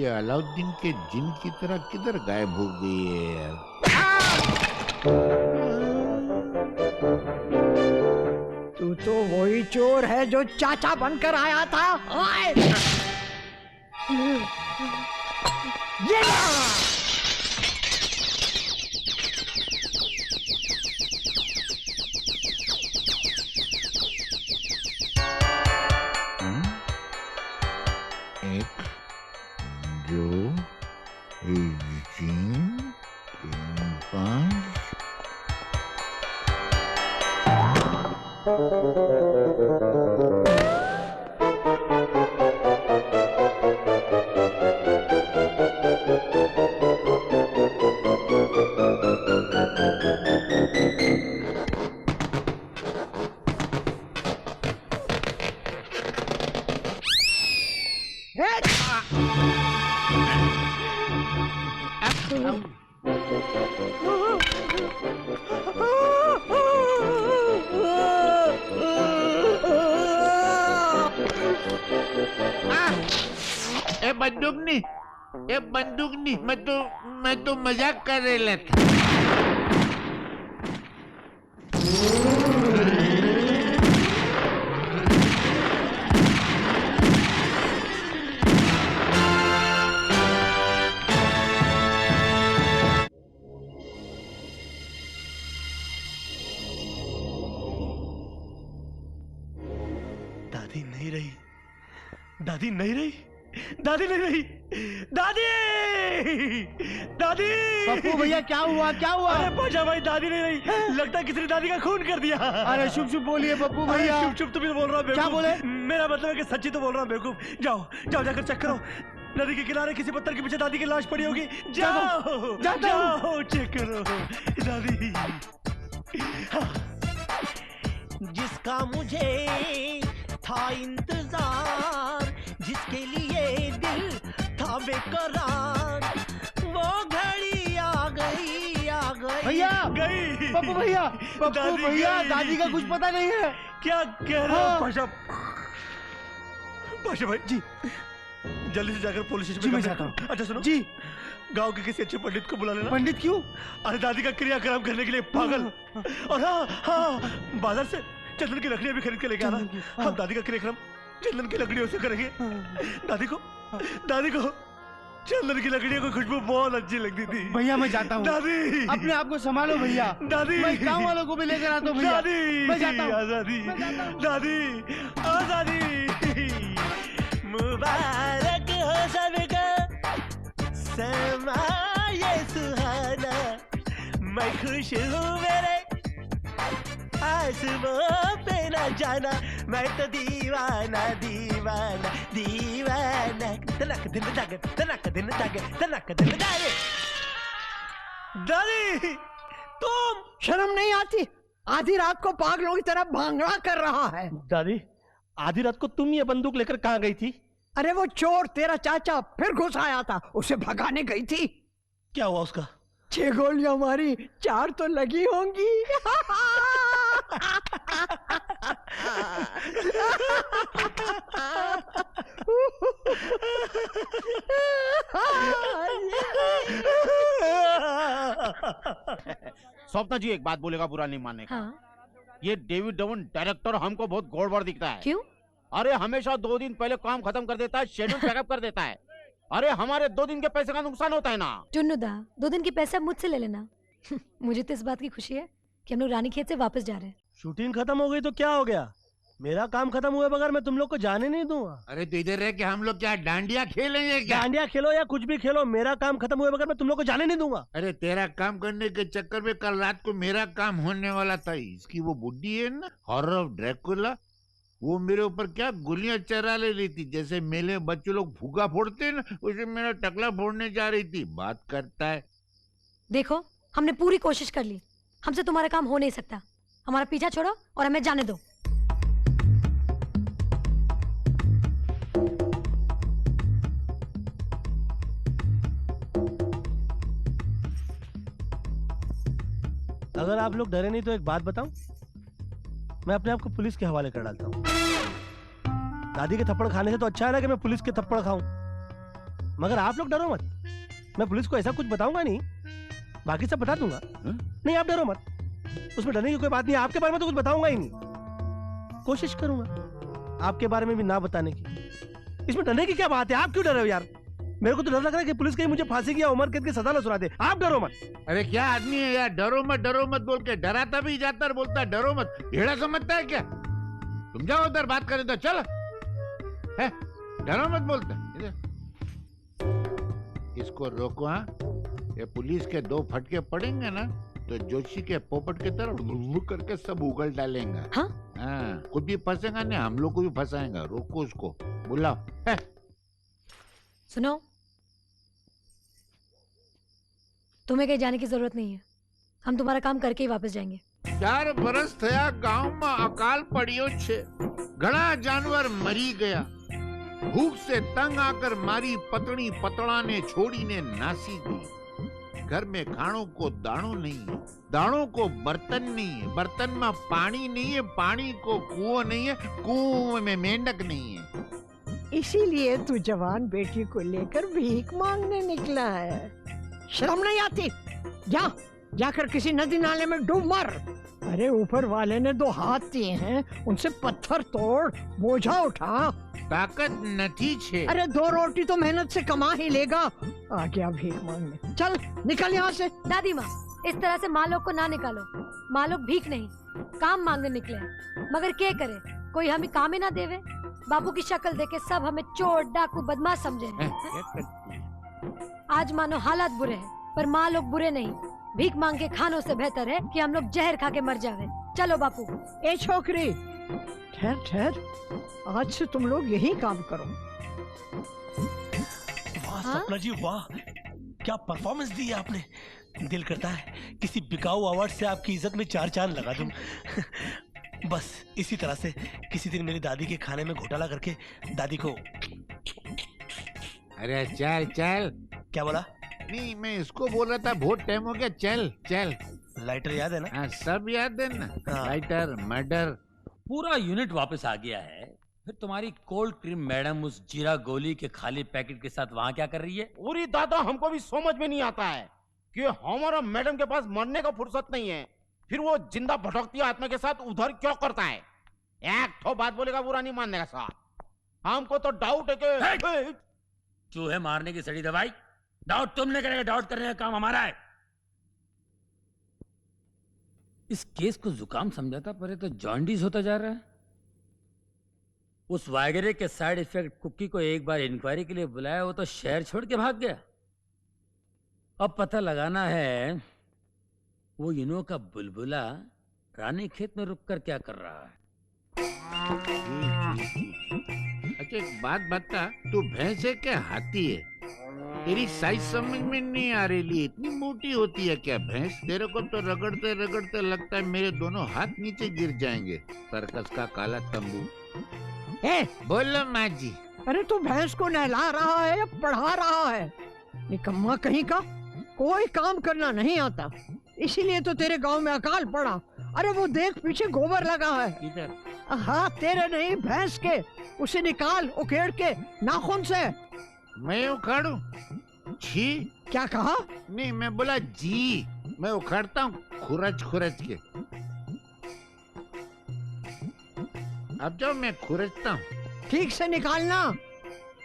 ये अलाउद्दीन के जिन की तरह किधर गायब हो गई है यार? तू तो वही चोर है जो चाचा बनकर आया था। ओए! ये एक, दो, तीन, पाँच। ए बंदूक नहीं, मैं तो मजाक कर रहा था। दादी नहीं रही, दादी नहीं रही, दादी नहीं रही, दादी, दादी। पप्पू भैया क्या हुआ, क्या हुआ? अरे पाशा भाई दादी नहीं रही, लगता है किसी ने दादी का खून कर दिया। अरे शुभ शुभ बोलिए पप्पू भैया। शुभ शुभ तुम बोल रहा हूँ, क्या बोले? मेरा मतलब है कि सच्ची तो बोल रहा हूँ बेवकूफ। जाओ जाओ जाकर चेक करो, नदी के किनारे किसी पत्थर के पीछे दादी की लाश पड़ी होगी। जाओ जाओ चेक करो दादी। जिसका मुझे था इंतजार, जिसके लिए दिल था बेकरार, वो घड़ी आ गई, आ गई, भैया गई। पप्पू भैया, पप्पू भैया दादी का कुछ पता नहीं है। क्या कह रहे हो पाशा? पाशा भाई जी जल्दी से जाकर पुलिस स्टेशन में जाता हूँ। अच्छा सुनो जी, गांव के किसी अच्छे पंडित को बुला लेना। पंडित क्यों? अरे दादी का क्रियाक्रम करने के लिए पागल। और हाँ हाँ, बाजार से चंदन की लकड़ियां भी खरीद के लेके आना। हम दादी का क्रियाक्रम चंदन की लकड़ियों से करेंगे। दादी को चंदन की लकड़ियों की खुशबू बहुत अच्छी लगती थी। भैया मैं जाता हूँ। दादी अपने आप को संभालो भैया। दादी मैं गाँव वालों को भी लेकर आता हूँ भैया। दादी मैं जाता हूँ। आजादी, दादी आजादी। मुबारक हो सबका समा ये सुहाना, मैं खुश हूँ मेरे आसमां पे न जाना, मैं तो दीवाना दीवाना दीवाना। तनक दिन जागे, तनक दिन जागे, तनक दिन जागे। दादी तुम शर्म नहीं आती? आधी रात को पागलों की तरह भांगड़ा कर रहा है। दादी आधी रात को तुम ये बंदूक लेकर कहाँ गई थी? अरे वो चोर तेरा चाचा फिर घुस आया था, उसे भगाने गई थी। क्या हुआ उसका? 6 गोलियां मारी, 4 तो लगी होंगी। स्वप्ना जी एक बात बोलेगा बुरा नहीं मानेगा। हाँ? ये डेविड धवन डायरेक्टर हमको बहुत गड़बड़ दिखता है। क्यों? अरे हमेशा 2 दिन पहले काम खत्म कर देता है, शेड्यूल पैकअप कर देता है। अरे हमारे 2 दिन के पैसे का नुकसान होता है ना। टुन्नुदा 2 दिन के पैसे आप मुझसे ले लेना। मुझे तो इस बात की खुशी है कि हम लोग रानीखेत से वापस जा रहे हैं। शूटिंग खत्म हो गई तो क्या हो गया? मेरा काम खत्म हुए बगैर मैं तुम लोग को जाने नहीं दूंगा। अरे तो इधर रह के हम लोग क्या डांडिया खेलेंगे क्या? डांडिया खेलो या कुछ भी खेलो, मेरा काम खत्म हुए बगैर मैं तुम लोग को जाने नहीं दूंगा। अरे तेरा काम करने के चक्कर में कल रात को मेरा काम होने वाला था। इसकी वो बुड्ढी है ना, हॉरर ऑफ ड्रैकुला, वो मेरे ऊपर क्या गोलियां चरा ले रही थी। जैसे मेले बच्चों लोग फूका फोड़ते हैं ना, उसे मेरा टकला फोड़ने जा रही थी। बात करता है। देखो हमने पूरी कोशिश कर ली, हमसे तुम्हारा काम हो नहीं सकता। हमारा पीछा छोड़ो और हमें जाने दो। अगर आप लोग डरे नहीं तो एक बात बताऊं, मैं अपने आप को पुलिस के हवाले कर डालता हूं। दादी के थप्पड़ खाने से तो अच्छा है ना कि मैं पुलिस के थप्पड़ खाऊं। मगर आप लोग डरो मत, मैं पुलिस को ऐसा कुछ बताऊंगा नहीं, बाकी सब बता दूंगा। नहीं आप डरो मत, उसमें डरने की कोई बात नहीं है। आपके बारे में तो कुछ बताऊंगा ही नहीं, कोशिश करूंगा आपके बारे में भी ना बताने की। इसमें डरने की क्या बात है? आप क्यों डर रहे हो यार? मेरे को तो डर लग रहा है कि पुलिस कहीं मुझे फांसी की या उम्र कैद की सजा ना सुना दे। आप डरो मत। अरे क्या आदमी है यार, डरो मत बोल के डराता भी जाता और बोलता है डरो मत। हेड़ा समझता है क्या? तुम जाओ उधर बात करें तो चल। है डरो मत बोलता। इसको रोको। हाँ, ये पुलिस के 2 फटके पड़ेंगे ना तो जोशी के पोपट की तरह करके सब उगल डालेंगे। हाँ? हाँ, खुद भी फंसेगा नहीं, हम लोग को भी फंसाएगा। रोको उसको, बुलाओ। है? सुनो, तुम्हें कहीं जाने की जरूरत नहीं है, हम तुम्हारा काम करके ही वापस जाएंगे। 4 बरस थया गांव में अकाल पड़ियो छे, घणा जानवर मरी गया। भूख से तंग आकर मारी पतनी पतड़ा ने छोड़ी ने नासी गई। घर में खाणों को दाणों नहीं है, दाणों को बर्तन नहीं है, बर्तन में पानी नहीं है, पानी को कुआं नहीं है, कुएं में मेंढक नहीं है। इसीलिए तू जवान बेटी को लेकर भीख मांगने निकला है। शर्म नहीं आती? जाकर किसी नदी नाले में डूब मर। अरे ऊपर वाले ने 2 हाथ दिए हैं, उनसे पत्थर तोड़, बोझा उठा। ताकत नथी छे। अरे 2 रोटी तो मेहनत से कमा ही लेगा, आ गया भीख मांगने। चल निकल यहाँ से। दादी माँ, इस तरह से माँ लोग को ना निकालो। माँ लोग भीख नहीं, काम मांगने निकले हैं। मगर क्या करे, कोई हमें काम ही ना देवे। बाबू की शक्ल देखे सब हमें चोर डाकू बदमाश समझे हैं। आज मानो हालात बुरे हैं, पर माँ लोग बुरे नहीं। भीख मांग के खानों से बेहतर है कि हम लोग जहर खा के मर जावे। चलो बापू। ए छोकरी, ठहर, आज से तुम लोग यही काम करो। वाह सपना जी वाह, क्या परफॉर्मेंस दी है आपने। दिल करता है किसी बिकाऊ अवार्ड से आपकी इज्जत में 4 चांद लगा दूं। बस इसी तरह से किसी दिन मेरी दादी के खाने में घोटाला करके दादी को। अरे चल चल। क्या बोला? नहीं, मैं इसको बोल रहा था, बहुत टाइम हो गया। चल चल। लाइटर याद है ना? हाँ, सब याद है ना। हाँ। Lighter, murder. पूरा यूनिट वापस आ गया है। फिर तुम्हारी कोल्ड क्रीम मैडम उस जीरा गोली के खाली पैकेट के साथ वहाँ क्या कर रही है? पूरी दादा, हमको भी समझ में नहीं आता है कि हमारा मैडम के पास मरने का फुर्सत नहीं है, फिर वो जिंदा भटकती आत्मा के साथ उधर क्यों करता है? एक तो बात बोलेगा बुरा नहीं मानने का साथ। हमको तो डाउट है कि चूहे मारने की सड़ी दवाई डाउट तुमने करेगा, डाउट करने का काम हमारा है। इस केस को जुकाम समझा था, पर ये तो जॉन्डिस होता जा रहा है। उस वायगरे के साइड इफेक्ट कुकी को एक बार इंक्वायरी के लिए बुलाया, वो तो शहर छोड़ के भाग गया। अब पता लगाना है वो इनो का बुलबुला रानी खेत में रुककर क्या कर रहा है। अच्छा एक बात बता, तू भैंस है क्या हाथी है? तेरी साइज समझ में नहीं आ रही, इतनी मोटी होती है क्या भैंस? तेरे को तो रगड़ते रगड़ते लगता है मेरे दोनों हाथ नीचे गिर जाएंगे। सर्कस का काला तंबू। ए, बोलो माँ जी। अरे तू भैंस को नहला रहा है या पढ़ा रहा है? निकम्मा कहीं का, कोई काम करना नहीं आता, इसीलिए तो तेरे गांव में अकाल पड़ा। अरे वो देख, पीछे गोबर लगा है। इधर। हाँ, तेरे नहीं, भैंस के। उसे निकाल उकेड़ के नाखून से। मैं उखाड़ू? छी। क्या कहा? नहीं, मैं बोला जी, मैं उखाड़ता हूँ खुरच खुरच के। अब जाओ, मैं खुरचता हूँ। ठीक से निकालना,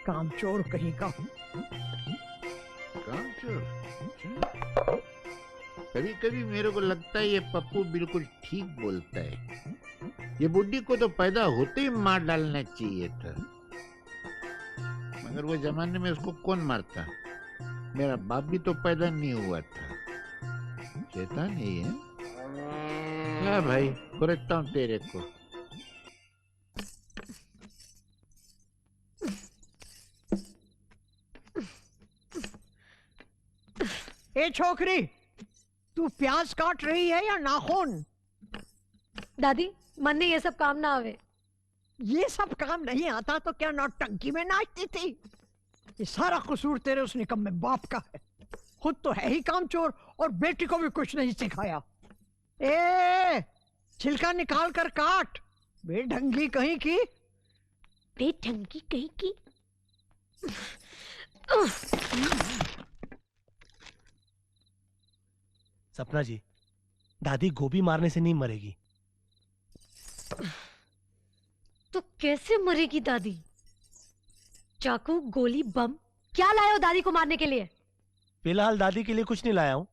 कामचोर कहीं का। कामचोर? कभी कभी मेरे को लगता है ये पप्पू बिल्कुल ठीक बोलता है। ये बुड्ढी को तो पैदा होते ही मार डालना चाहिए था, मगर वो जमाने में उसको कौन मारता? मेरा बाप भी तो पैदा नहीं हुआ था। शैतान है ये। क्या भाई, खुरचता हूँ तेरे को। ए छोकरी, तू प्याज काट रही है या नाखून? दादी, मन ने ये सब काम ना आवे। ये सब काम नहीं आता तो क्या नौटंकी में नाचती थी? ये सारा कसूर तेरे उस निकम्मे बाप का है। खुद तो है ही कामचोर और बेटी को भी कुछ नहीं सिखाया। ए, छिलका निकाल कर काट, बेढंगी कहीं की। बेढंगी कहीं की। सपना जी, दादी गोभी मारने से नहीं मरेगी। तो कैसे मरेगी दादी? चाकू, गोली, बम क्या लाए हो दादी को मारने के लिए? फिलहाल दादी के लिए कुछ नहीं लाया हूं,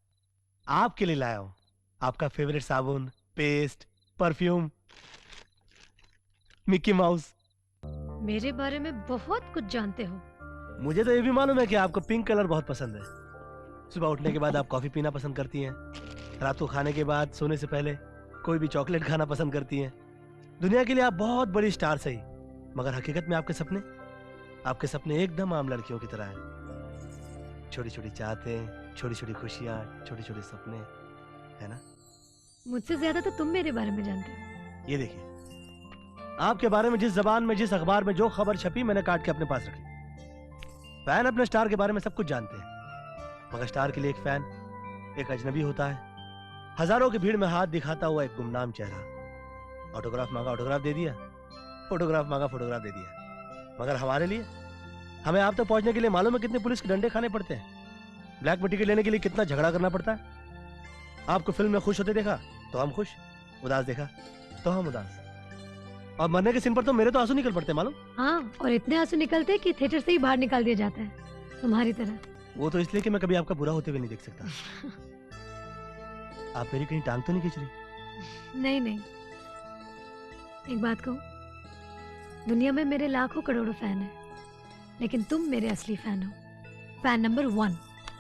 आपके लिए लाया हूं। आपका फेवरेट साबुन, पेस्ट, परफ्यूम, मिक्की माउस। मेरे बारे में बहुत कुछ जानते हो। मुझे तो ये भी मालूम है कि आपको पिंक कलर बहुत पसंद है। सुबह उठने के बाद आप कॉफी पीना पसंद करती हैं, रात को खाने के बाद सोने से पहले कोई भी चॉकलेट खाना पसंद करती हैं। दुनिया के लिए आप बहुत बड़ी स्टार सही, मगर हकीकत में आपके सपने एकदम आम लड़कियों की तरह हैं। छोटी छोटी चाहतें, छोटी छोटी खुशियां, छोटे छोटे सपने, है ना? मुझसे ज्यादा तो तुम मेरे बारे में जानते हो। ये देखिए, आपके बारे में जिस जबान में, जिस अखबार में जो खबर छपी, मैंने काट के अपने पास रखी। फैन अपने स्टार के बारे में सब कुछ जानते हैं, मगर स्टार के लिए एक फैन एक अजनबी होता है। हजारों की भीड़ में हाथ दिखाता हुआ एक गुमनाम चेहरा। ऑटोग्राफ मांगा, ऑटोग्राफ दे दिया, फोटोग्राफ मांगा, फोटोग्राफ दे दिया। मगर हमारे लिए, हमें आप तक पहुंचने के लिए मालूम है कितने पुलिस के डंडे खाने पड़ते हैं, ब्लैक में टिकट लेने के लिए कितना झगड़ा करना पड़ता है। आपको फिल्म में खुश होते देखा तो हम खुश, उदास देखा तो हम उदास, और मरने के सीन पर तो मेरे तो आंसू निकल पड़ते मालूम। हाँ, और इतने आंसू निकलते हैं कि थिएटर से ही बाहर निकाल दिया जाता है, तुम्हारी तरह। वो तो इसलिए कि मैं कभी आपका बुरा होते हुए नहीं देख सकता। आप मेरी कहीं टांग तो नहीं खींच रही? नहीं नहीं, एक बात कहूँ, दुनिया में मेरे लाखों करोड़ों फैन हैं, लेकिन तुम मेरे असली फैन हो, फैन नंबर 1।